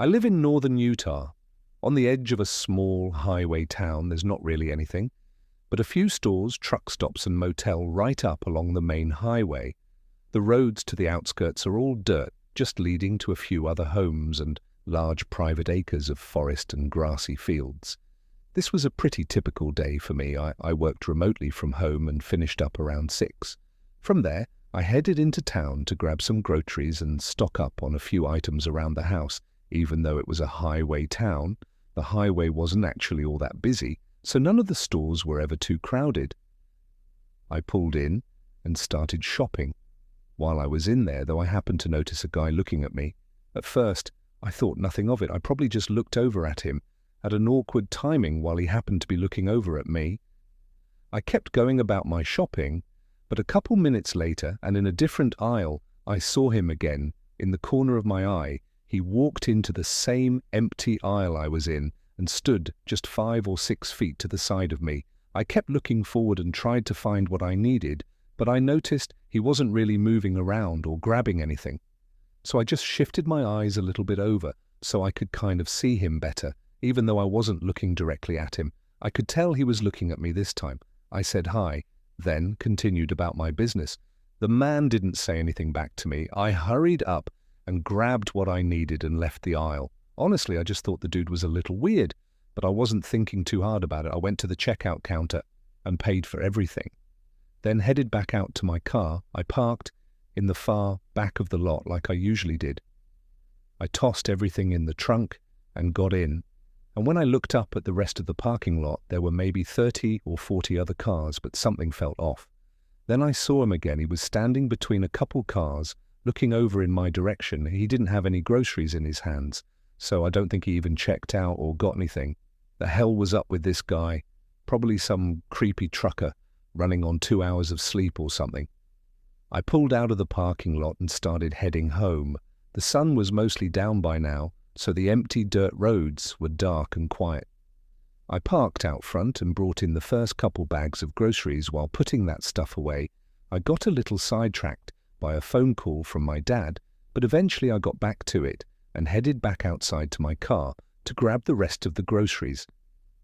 I live in northern Utah. On the edge of a small highway town, there's not really anything, but a few stores, truck stops and motel right up along the main highway. The roads to the outskirts are all dirt, just leading to a few other homes and large private acres of forest and grassy fields. This was a pretty typical day for me. I worked remotely from home and finished up around 6. From there, I headed into town to grab some groceries and stock up on a few items around the house. Even though it was a highway town, the highway wasn't actually all that busy, so none of the stores were ever too crowded. I pulled in and started shopping. While I was in there, though, I happened to notice a guy looking at me. At first, I thought nothing of it. I probably just looked over at him at an awkward timing while he happened to be looking over at me. I kept going about my shopping, but a couple minutes later, and in a different aisle, I saw him again. In the corner of my eye, he walked into the same empty aisle I was in and stood just 5 or 6 feet to the side of me. I kept looking forward and tried to find what I needed, but I noticed he wasn't really moving around or grabbing anything. So I just shifted my eyes a little bit over so I could kind of see him better. Even though I wasn't looking directly at him, I could tell he was looking at me this time. I said hi, then continued about my business. The man didn't say anything back to me. I hurried up and grabbed what I needed and left the aisle. Honestly, I just thought the dude was a little weird, but I wasn't thinking too hard about it. I went to the checkout counter and paid for everything. Then headed back out to my car. I parked in the far back of the lot like I usually did. I tossed everything in the trunk and got in. And when I looked up at the rest of the parking lot, there were maybe 30 or 40 other cars, but something felt off. Then I saw him again. He was standing between a couple cars, looking over in my direction. He didn't have any groceries in his hands, so I don't think he even checked out or got anything. The hell was up with this guy? Probably some creepy trucker running on 2 hours of sleep or something. I pulled out of the parking lot and started heading home. The sun was mostly down by now, so the empty dirt roads were dark and quiet. I parked out front and brought in the first couple bags of groceries. While putting that stuff away, I got a little sidetracked by a phone call from my dad, but eventually I got back to it and headed back outside to my car to grab the rest of the groceries.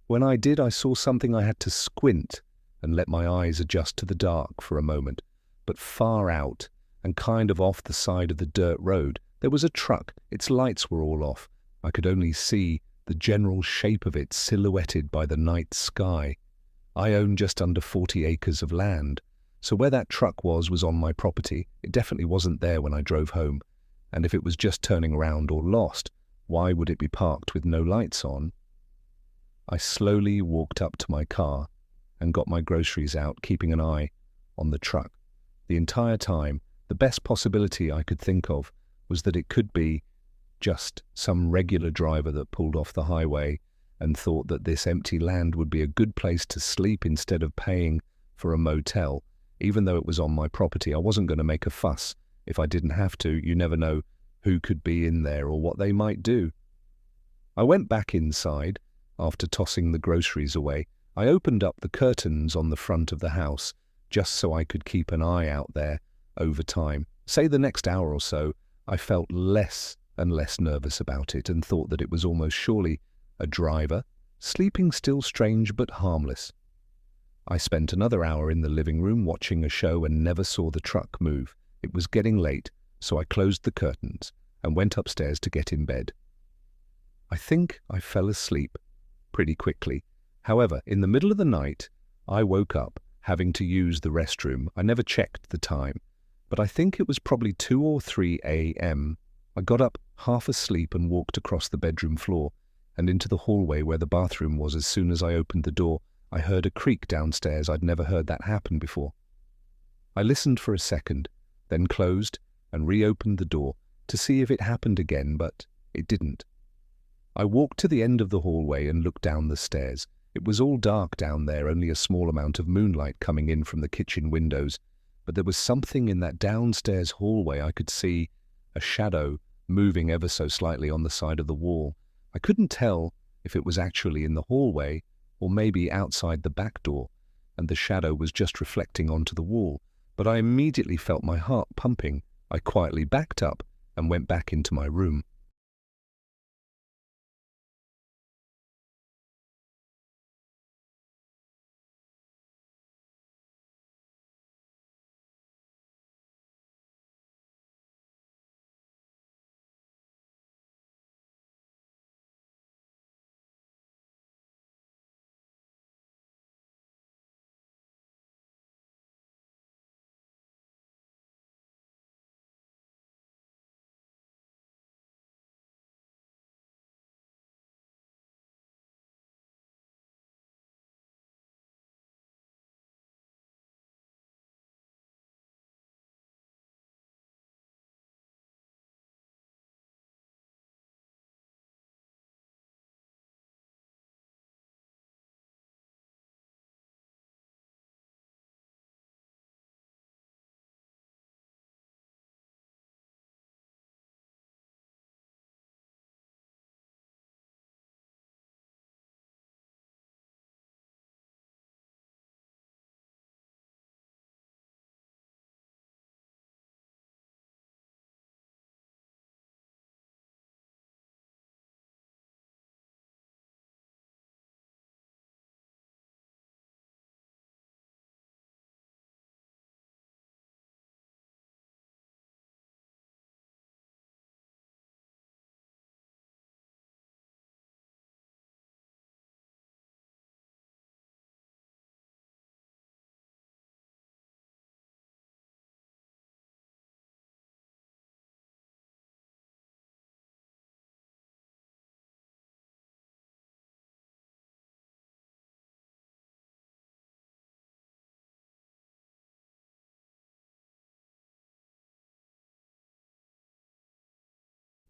When I did, I saw something. I had to squint and let my eyes adjust to the dark for a moment. But far out and kind of off the side of the dirt road, there was a truck. Its lights were all off. I could only see the general shape of it silhouetted by the night sky. I own just under 40 acres of land, so where that truck was on my property. It definitely wasn't there when I drove home. And if it was just turning around or lost, why would it be parked with no lights on? I slowly walked up to my car and got my groceries out, keeping an eye on the truck. The entire time, the best possibility I could think of was that it could be just some regular driver that pulled off the highway and thought that this empty land would be a good place to sleep instead of paying for a motel. Even though it was on my property, I wasn't going to make a fuss if I didn't have to. You never know who could be in there or what they might do. I went back inside after tossing the groceries away. I opened up the curtains on the front of the house just so I could keep an eye out there over time. Say the next hour or so, I felt less and less nervous about it and thought that it was almost surely a driver, sleeping still strange but harmless. I spent another hour in the living room watching a show and never saw the truck move. It was getting late, so I closed the curtains and went upstairs to get in bed. I think I fell asleep pretty quickly. However, in the middle of the night, I woke up having to use the restroom. I never checked the time, but I think it was probably 2 or 3 a.m. I got up half asleep and walked across the bedroom floor and into the hallway where the bathroom was. As soon as I opened the door, I heard a creak downstairs. I'd never heard that happen before. I listened for a second, then closed and reopened the door to see if it happened again, but it didn't. I walked to the end of the hallway and looked down the stairs. It was all dark down there, only a small amount of moonlight coming in from the kitchen windows. But there was something in that downstairs hallway. I could see a shadow moving ever so slightly on the side of the wall. I couldn't tell if it was actually in the hallway or maybe outside the back door, and the shadow was just reflecting onto the wall. But I immediately felt my heart pumping. I quietly backed up and went back into my room.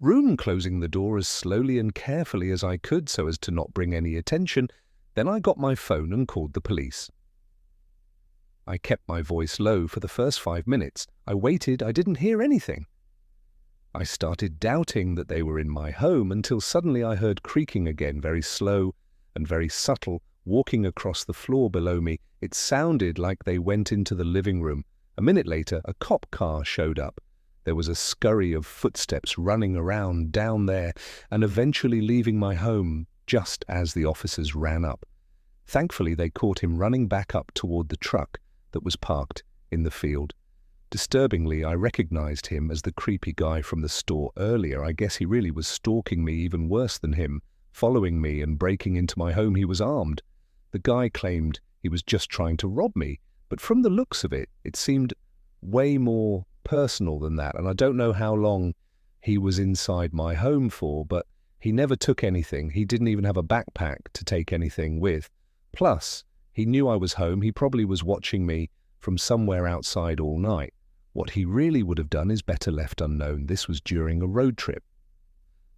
room, closing the door as slowly and carefully as I could so as to not bring any attention. Then I got my phone and called the police. I kept my voice low for the first 5 minutes. I waited, I didn't hear anything. I started doubting that they were in my home until suddenly I heard creaking again, very slow and very subtle, walking across the floor below me. It sounded like they went into the living room. A minute later, a cop car showed up. There was a scurry of footsteps running around down there and eventually leaving my home just as the officers ran up. Thankfully, they caught him running back up toward the truck that was parked in the field. Disturbingly, I recognized him as the creepy guy from the store earlier. I guess he really was stalking me, even worse than him, following me and breaking into my home. He was armed. The guy claimed he was just trying to rob me, but from the looks of it, it seemed way more personal than that. And I don't know how long he was inside my home for, but he never took anything. He didn't even have a backpack to take anything with. Plus, he knew I was home. He probably was watching me from somewhere outside all night. What he really would have done is better left unknown. This was during a road trip.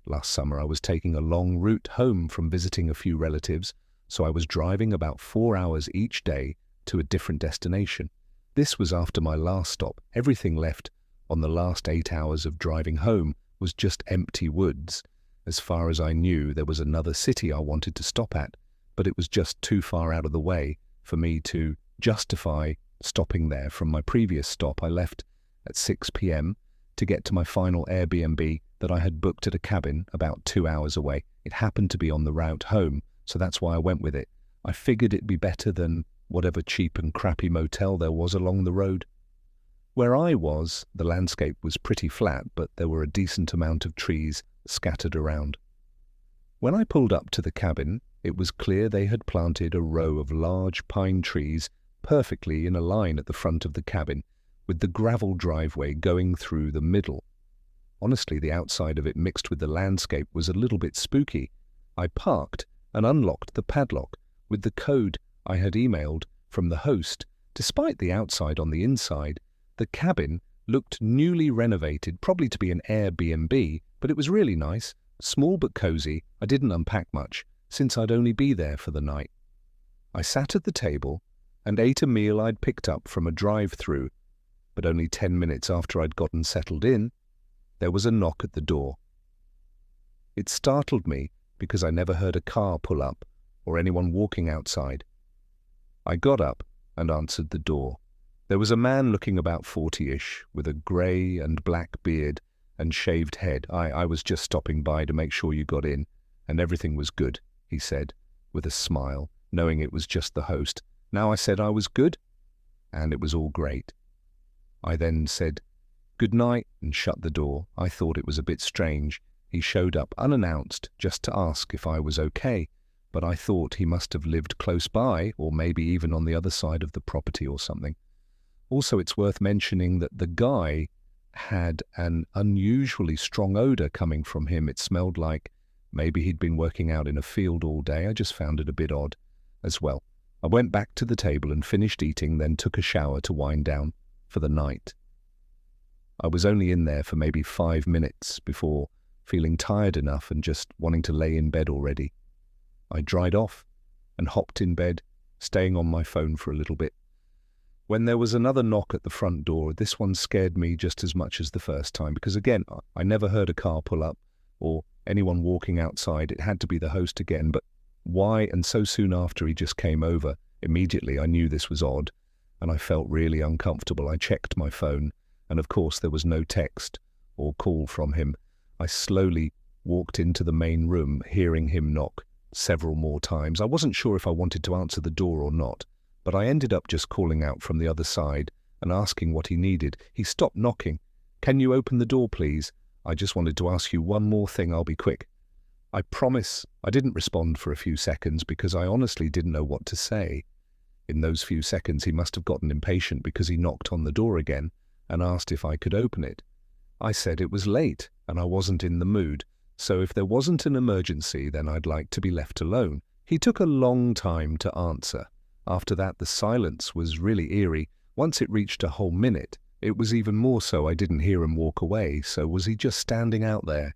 Last summer, I was taking a long route home from visiting a few relatives, so I was driving about 4 hours each day to a different destination. This was after my last stop. Everything left on the last 8 hours of driving home was just empty woods. As far as I knew, there was another city I wanted to stop at, but it was just too far out of the way for me to justify stopping there. From my previous stop, I left at 6 p.m. to get to my final Airbnb that I had booked at a cabin about 2 hours away. It happened to be on the route home, so that's why I went with it. I figured it'd be better than whatever cheap and crappy motel there was along the road. Where I was, the landscape was pretty flat, but there were a decent amount of trees scattered around. When I pulled up to the cabin, it was clear they had planted a row of large pine trees perfectly in a line at the front of the cabin, with the gravel driveway going through the middle. Honestly, the outside of it mixed with the landscape was a little bit spooky. I parked and unlocked the padlock with the code I had emailed from the host. Despite the outside on the inside, the cabin looked newly renovated, probably to be an Airbnb, but it was really nice, small but cozy. I didn't unpack much, since I'd only be there for the night. I sat at the table and ate a meal I'd picked up from a drive-through, but only 10 minutes after I'd gotten settled in, there was a knock at the door. It startled me because I never heard a car pull up or anyone walking outside. I got up and answered the door. There was a man looking about 40-ish, with a grey and black beard and shaved head. I was just stopping by to make sure you got in, and everything was good, he said, with a smile, knowing it was just the host. Now I said I was good, and it was all great. I then said good night and shut the door. I thought it was a bit strange. He showed up unannounced just to ask if I was okay, but I thought he must have lived close by, or maybe even on the other side of the property or something. Also, it's worth mentioning that the guy had an unusually strong odor coming from him. It smelled like maybe he'd been working out in a field all day. I just found it a bit odd as well. I went back to the table and finished eating, then took a shower to wind down for the night. I was only in there for maybe 5 minutes before feeling tired enough and just wanting to lay in bed already. I dried off and hopped in bed, staying on my phone for a little bit. When there was another knock at the front door, this one scared me just as much as the first time, because again, I never heard a car pull up or anyone walking outside. It had to be the host again, but why? And so soon after he just came over, immediately I knew this was odd, and I felt really uncomfortable. I checked my phone, and of course there was no text or call from him. I slowly walked into the main room, hearing him knock several more times. I wasn't sure if I wanted to answer the door or not, but I ended up just calling out from the other side and asking what he needed. He stopped knocking. "Can you open the door, please? I just wanted to ask you one more thing. I'll be quick." I promise I didn't respond for a few seconds because I honestly didn't know what to say. In those few seconds, he must have gotten impatient because he knocked on the door again and asked if I could open it. I said it was late and I wasn't in the mood, so if there wasn't an emergency, then I'd like to be left alone. He took a long time to answer. After that, the silence was really eerie. Once it reached a whole minute, it was even more so. I didn't hear him walk away, so was he just standing out there,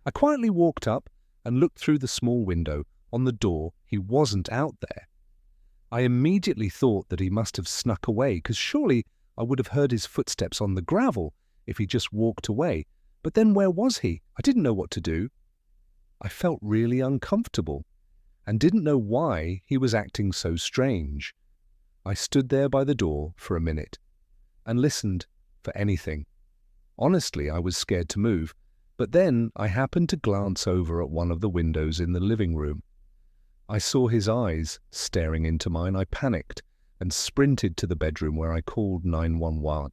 I quietly walked up and looked through the small window. On the door, he wasn't out there. I immediately thought that he must have snuck away, because surely I would have heard his footsteps on the gravel if he just walked away. But then where was he? I didn't know what to do. I felt really uncomfortable and didn't know why he was acting so strange. I stood there by the door for a minute and listened for anything. Honestly, I was scared to move, but then I happened to glance over at one of the windows in the living room. I saw his eyes staring into mine. I panicked and sprinted to the bedroom, where I called 911.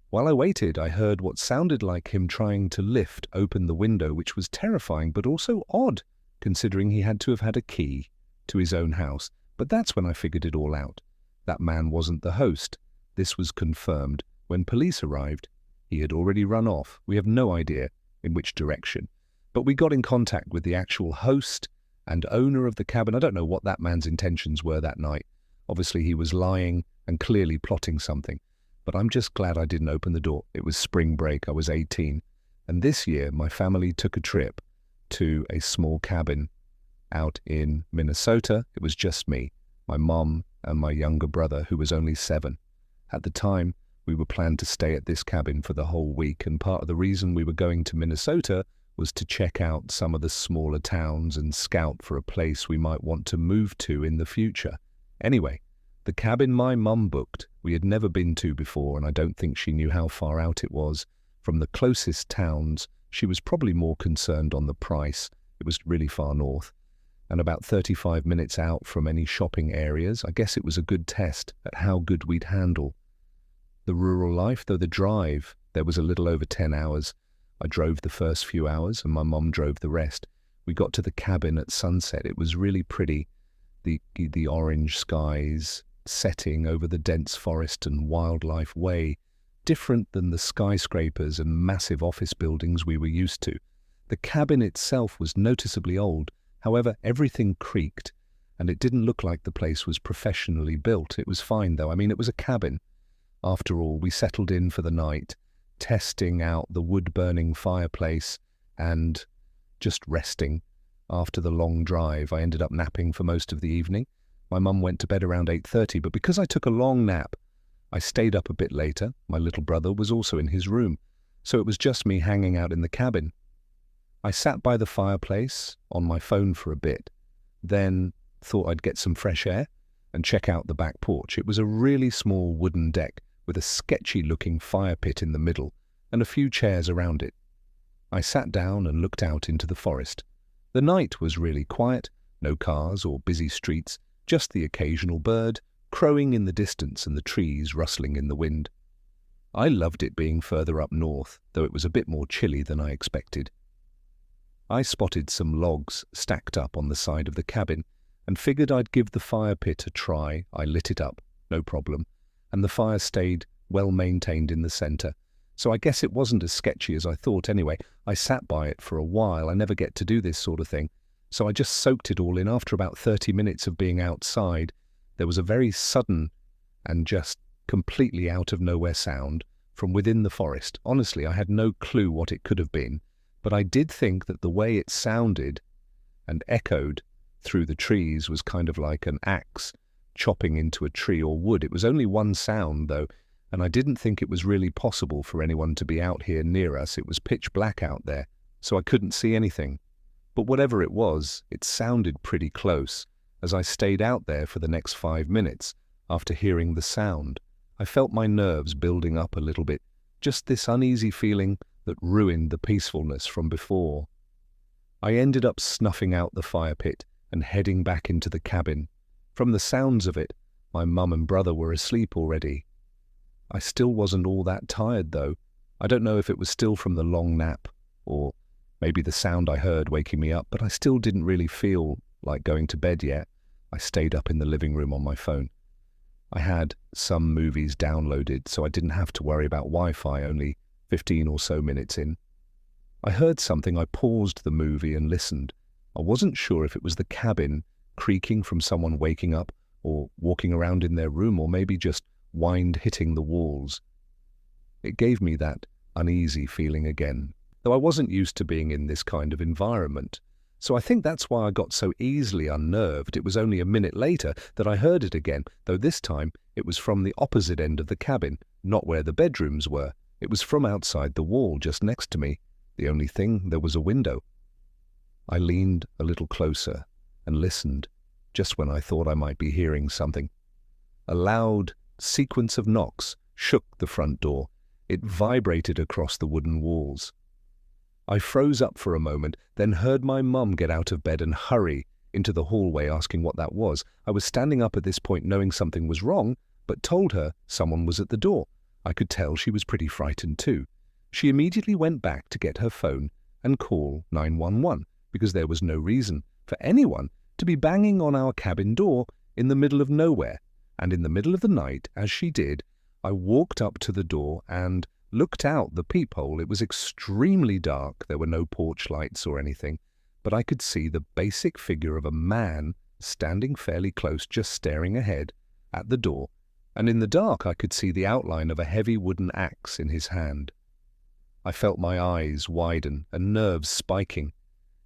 While I waited, I heard what sounded like him trying to lift open the window, which was terrifying but also odd, considering he had to have had a key to his own house. But that's when I figured it all out. That man wasn't the host. This was confirmed when police arrived. He had already run off. We have no idea in which direction. But we got in contact with the actual host and owner of the cabin. I don't know what that man's intentions were that night. Obviously, he was lying and clearly plotting something. But I'm just glad I didn't open the door. It was spring break. I was 18. And this year, my family took a trip to a small cabin out in Minnesota. It was just me, my mom, and my younger brother, who was only 7. At the time, we were planned to stay at this cabin for the whole week, and part of the reason we were going to Minnesota was to check out some of the smaller towns and scout for a place we might want to move to in the future. Anyway, the cabin my mum booked, we had never been to before, and I don't think she knew how far out it was from the closest towns. She was probably more concerned on the price. It was really far north, and about 35 minutes out from any shopping areas. I guess it was a good test at how good we'd handle the rural life, though the drive, there was a little over 10 hours. I drove the first few hours and my mum drove the rest. We got to the cabin at sunset. It was really pretty. The orange skies setting over the dense forest and wildlife way, different than the skyscrapers and massive office buildings we were used to. The cabin itself was noticeably old. However, everything creaked, and it didn't look like the place was professionally built. It was fine, though. I mean, it was a cabin. After all, we settled in for the night, testing out the wood-burning fireplace and just resting. After the long drive, I ended up napping for most of the evening. My mum went to bed around 8:30, but because I took a long nap, I stayed up a bit later. My little brother was also in his room, so it was just me hanging out in the cabin. I sat by the fireplace on my phone for a bit, then thought I'd get some fresh air and check out the back porch. It was a really small wooden deck with a sketchy-looking fire pit in the middle and a few chairs around it. I sat down and looked out into the forest. The night was really quiet, no cars or busy streets, just the occasional bird crowing in the distance and the trees rustling in the wind. I loved it being further up north, though it was a bit more chilly than I expected. I spotted some logs stacked up on the side of the cabin and figured I'd give the fire pit a try. I lit it up, no problem, and the fire stayed well maintained in the center. So I guess it wasn't as sketchy as I thought anyway. I sat by it for a while. I never get to do this sort of thing. So I just soaked it all in. After about 30 minutes of being outside, there was a very sudden and just completely out of nowhere sound from within the forest. Honestly, I had no clue what it could have been, but I did think that the way it sounded and echoed through the trees was kind of like an axe chopping into a tree or wood. It was only one sound, though, and I didn't think it was really possible for anyone to be out here near us. It was pitch black out there, so I couldn't see anything. But whatever it was, it sounded pretty close. As I stayed out there for the next 5 minutes, after hearing the sound, I felt my nerves building up a little bit, just this uneasy feeling that ruined the peacefulness from before. I ended up snuffing out the fire pit and heading back into the cabin. From the sounds of it, my mum and brother were asleep already. I still wasn't all that tired, though. I don't know if it was still from the long nap, or maybe the sound I heard waking me up, but I still didn't really feel like going to bed yet. I stayed up in the living room on my phone. I had some movies downloaded, so I didn't have to worry about Wi-Fi, only 15 or so minutes in. I heard something. I paused the movie and listened. I wasn't sure if it was the cabin creaking from someone waking up or walking around in their room, or maybe just wind hitting the walls. It gave me that uneasy feeling again. though I wasn't used to being in this kind of environment. So I think that's why I got so easily unnerved. It was only a minute later that I heard it again, though this time it was from the opposite end of the cabin, not where the bedrooms were. It was from outside the wall just next to me. The only thing, there was a window. I leaned a little closer and listened, just when I thought I might be hearing something. A loud sequence of knocks shook the front door. It vibrated across the wooden walls. I froze up for a moment, then heard my mum get out of bed and hurry into the hallway asking what that was. I was standing up at this point knowing something was wrong, but told her someone was at the door. I could tell she was pretty frightened too. She immediately went back to get her phone and call 911 because there was no reason for anyone to be banging on our cabin door in the middle of nowhere. And in the middle of the night, as she did, I walked up to the door and looked out the peephole. It was extremely dark. There were no porch lights or anything, but I could see the basic figure of a man standing fairly close, just staring ahead at the door, and in the dark I could see the outline of a heavy wooden axe in his hand. I felt my eyes widen and nerves spiking.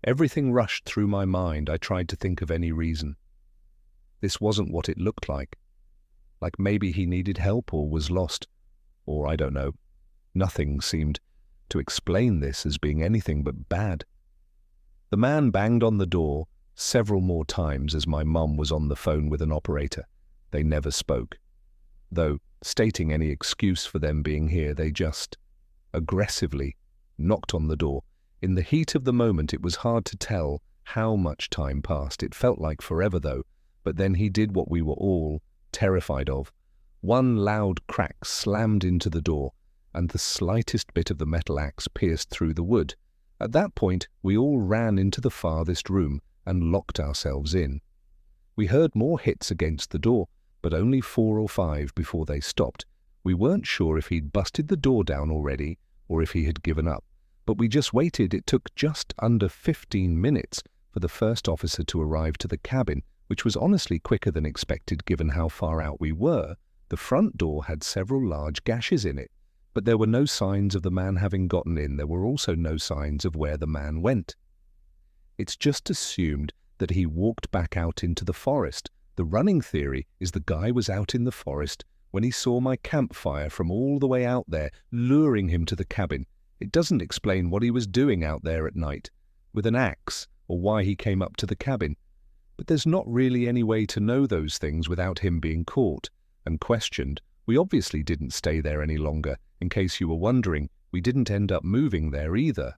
Everything rushed through my mind. I tried to think of any reason. This wasn't what it looked like. Like maybe he needed help or was lost, or I don't know. Nothing seemed to explain this as being anything but bad. The man banged on the door several more times as my mum was on the phone with an operator. They never spoke. Though, stating any excuse for them being here, they just aggressively knocked on the door. In the heat of the moment, it was hard to tell how much time passed. It felt like forever, though. But then he did what we were all terrified of. One loud crack slammed into the door, and the slightest bit of the metal axe pierced through the wood. At that point, we all ran into the farthest room and locked ourselves in. We heard more hits against the door, but only 4 or 5 before they stopped. We weren't sure if he'd busted the door down already or if he had given up, but we just waited. It took just under 15 minutes for the first officer to arrive to the cabin, which was honestly quicker than expected given how far out we were. The front door had several large gashes in it, but there were no signs of the man having gotten in. There were also no signs of where the man went. It's just assumed that he walked back out into the forest. The running theory is the guy was out in the forest when he saw my campfire from all the way out there, luring him to the cabin. It doesn't explain what he was doing out there at night with an axe or why he came up to the cabin. But there's not really any way to know those things without him being caught and questioned. We obviously didn't stay there any longer. In case you were wondering, we didn't end up moving there either.